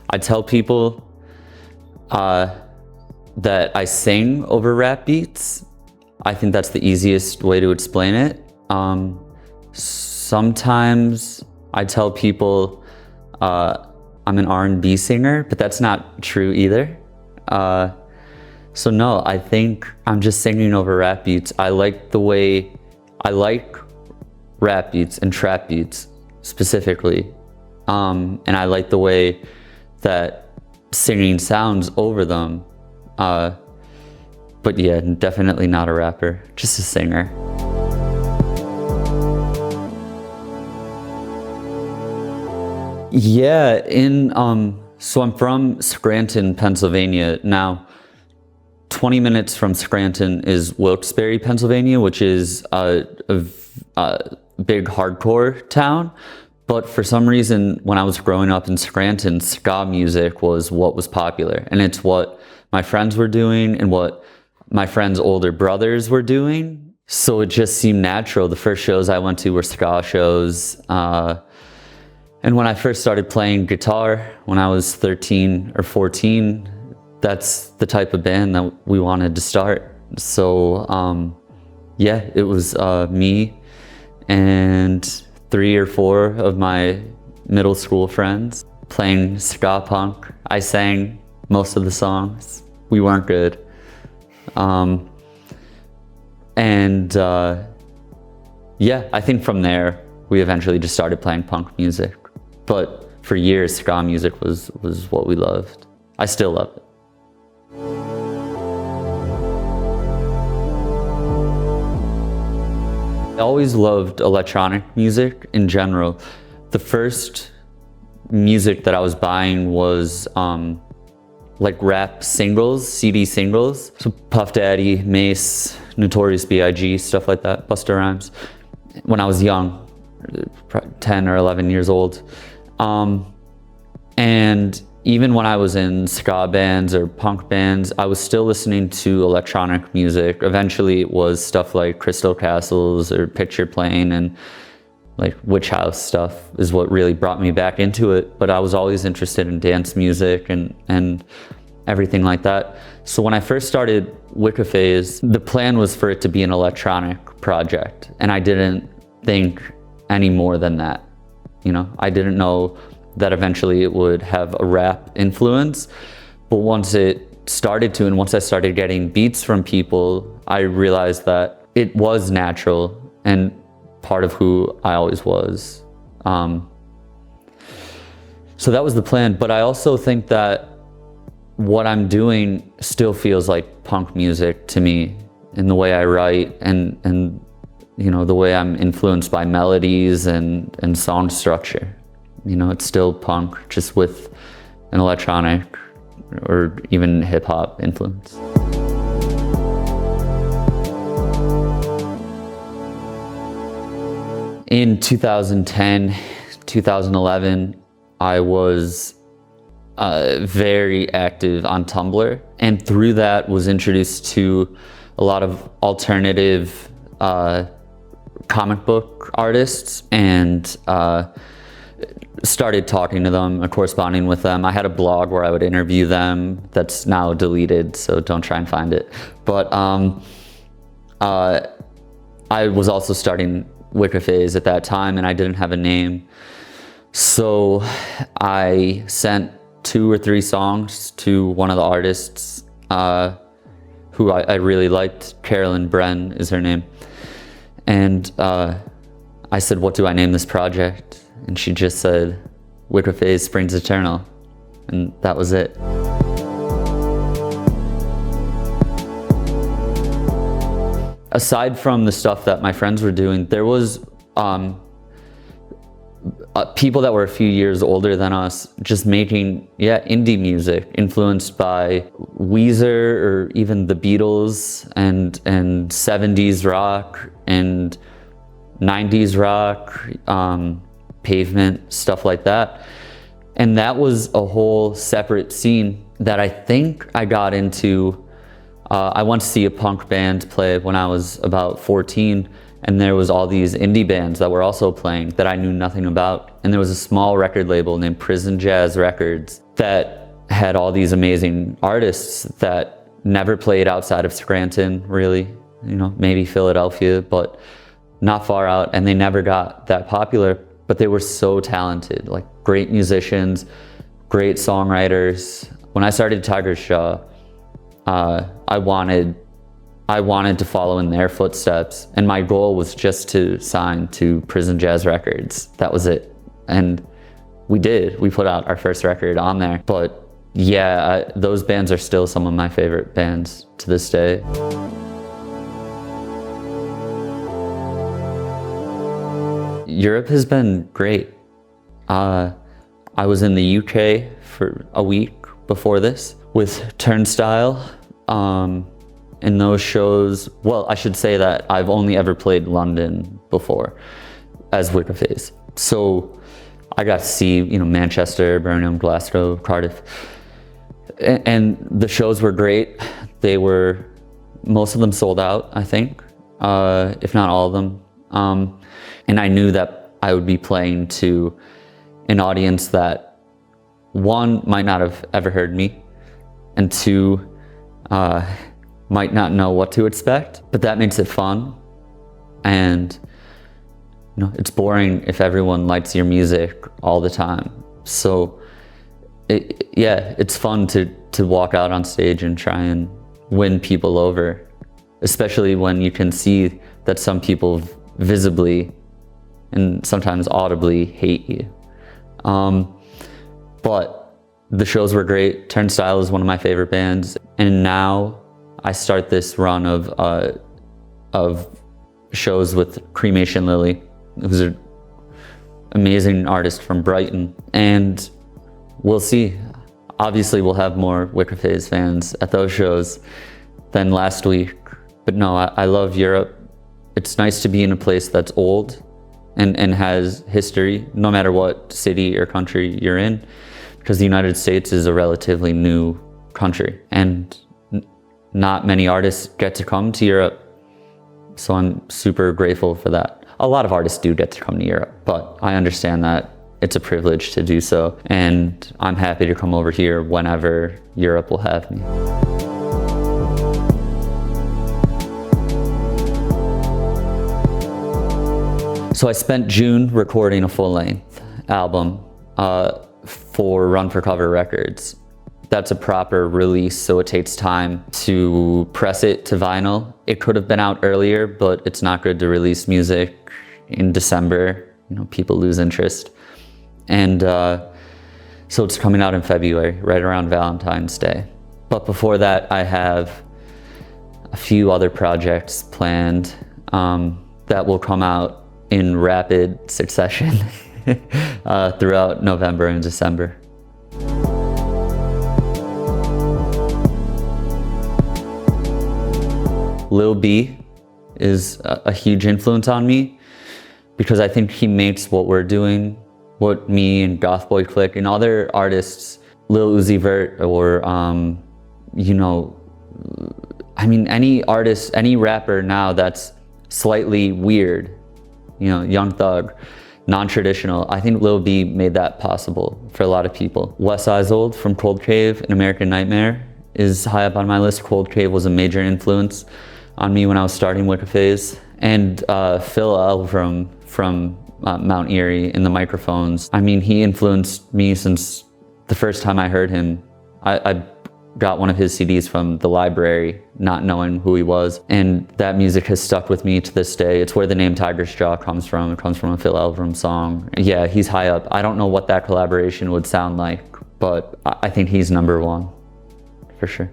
I tell people that I sing over rap beats. I think that's the easiest way to explain it. Sometimes I tell people I'm an R&B singer, but that's not true either. So no, I think I'm just singing over rap beats. I like rap beats and trap beats specifically. And I like the way that singing sounds over them. But yeah, definitely not a rapper, just a singer. Yeah, so I'm from Scranton, Pennsylvania. Now, 20 minutes from Scranton is Wilkes-Barre, Pennsylvania, which is a big hardcore town. But for some reason, when I was growing up in Scranton, ska music was what was popular. And it's what my friends were doing and what my friends' older brothers were doing. So it just seemed natural. The first shows I went to were ska shows. And when I first started playing guitar, when I was 13 or 14, that's the type of band that we wanted to start. So yeah, it was me and 3 or 4 of my middle school friends playing ska punk. I sang most of the songs. We weren't good. Yeah, I think from there, we eventually just started playing punk music. But for years, ska music was what we loved. I still love it. I always loved electronic music in general. The first music that I was buying was like rap singles, CD singles. So Puff Daddy, Mace, Notorious B.I.G., stuff like that, Busta Rhymes. When I was young, 10 or 11 years old. And even when I was in ska bands or punk bands, I was still listening to electronic music. Eventually it was stuff like Crystal Castles or Picture Plane, and like Witch House stuff is what really brought me back into it. But I was always interested in dance music and everything like that. So when I first started Wicca Phase, the plan was for it to be an electronic project. And I didn't think any more than that. You know, I didn't know that eventually it would have a rap influence. But once it started to, and once I started getting beats from people, I realized that it was natural and part of who I always was. So that was the plan. But I also think that what I'm doing still feels like punk music to me in the way I write and you know, the way I'm influenced by melodies and song structure. You know, it's still punk, just with an electronic or even hip hop influence. In 2010, 2011, I was very active on Tumblr, and through that was introduced to a lot of alternative comic book artists, and started talking to them, corresponding with them. I had a blog where I would interview them. That's now deleted, so don't try and find it. But I was also starting Wicca Phase at that time, and I didn't have a name. So I sent 2 or 3 songs to one of the artists who I really liked. Carolyn Bren is her name. And I said, what do I name this project? And she just said, Wicca Phase Springs Eternal. And that was it. Aside from the stuff that my friends were doing, there was people that were a few years older than us just making, indie music influenced by Weezer or even the Beatles and 70s rock and 90s rock, Pavement, stuff like that. And that was a whole separate scene that I think I got into I went to see a punk band play when I was about 14, and there was all these indie bands that were also playing that I knew nothing about. And there was a small record label named Prison Jazz Records that had all these amazing artists that never played outside of Scranton, really, you know, maybe Philadelphia, but not far out, and they never got that popular, but they were so talented, like great musicians, great songwriters. When I started Tiger's Jaw, I wanted to follow in their footsteps, and my goal was just to sign to Prison Jazz Records. That was it. And we did. We put out our first record on there. But yeah, those bands are still some of my favorite bands to this day. Europe has been great. I was in the UK for a week before this with Turnstile. In those shows, well, I should say that I've only ever played London before as Wicca Phase. So I got to see, you know, Manchester, Birmingham, Glasgow, Cardiff. And the shows were great. They were, most of them sold out, I think, if not all of them. And I knew that I would be playing to an audience that, one, might not have ever heard me, and two, might not know what to expect, but that makes it fun. And you know, it's boring if everyone likes your music all the time. So yeah, it's fun to walk out on stage and try and win people over, especially when you can see that some people visibly and sometimes audibly hate you. But the shows were great. Turnstile is one of my favorite bands, and now I start this run of shows with Cremation Lily, who's an amazing artist from Brighton, and we'll see. Obviously, we'll have more Wicca Phase fans at those shows than last week. But no, I love Europe. It's nice to be in a place that's old and has history, no matter what city or country you're in, because the United States is a relatively new country, and not many artists get to come to Europe. So I'm super grateful for that. A lot of artists do get to come to Europe, but I understand that it's a privilege to do so, and I'm happy to come over here whenever Europe will have me. So I spent June recording a full-length album for Run for Cover Records. That's a proper release, so it takes time to press it to vinyl. It could have been out earlier, but it's not good to release music in December. You know, people lose interest. And so it's coming out in February, right around Valentine's Day. But before that, I have a few other projects planned that will come out in rapid succession throughout November and December. Lil B is a huge influence on me, because I think he makes what we're doing, what me and Goth Boy Click and other artists, Lil Uzi Vert, or you know, I mean, any artist, any rapper now that's slightly weird, you know, Young Thug, non-traditional. I think Lil B made that possible for a lot of people. Wes Isold from Cold Cave and American Nightmare is high up on my list. Cold Cave was a major influence on me when I was starting Wicca Phase. And Phil Elverum from Mount Eerie in the microphones. I mean, he influenced me since the first time I heard him. I got one of his CDs from the library, not knowing who he was. And that music has stuck with me to this day. It's where the name Tiger's Jaw comes from. It comes from a Phil Elverum song. Yeah, he's high up. I don't know what that collaboration would sound like, but I think he's number one, for sure.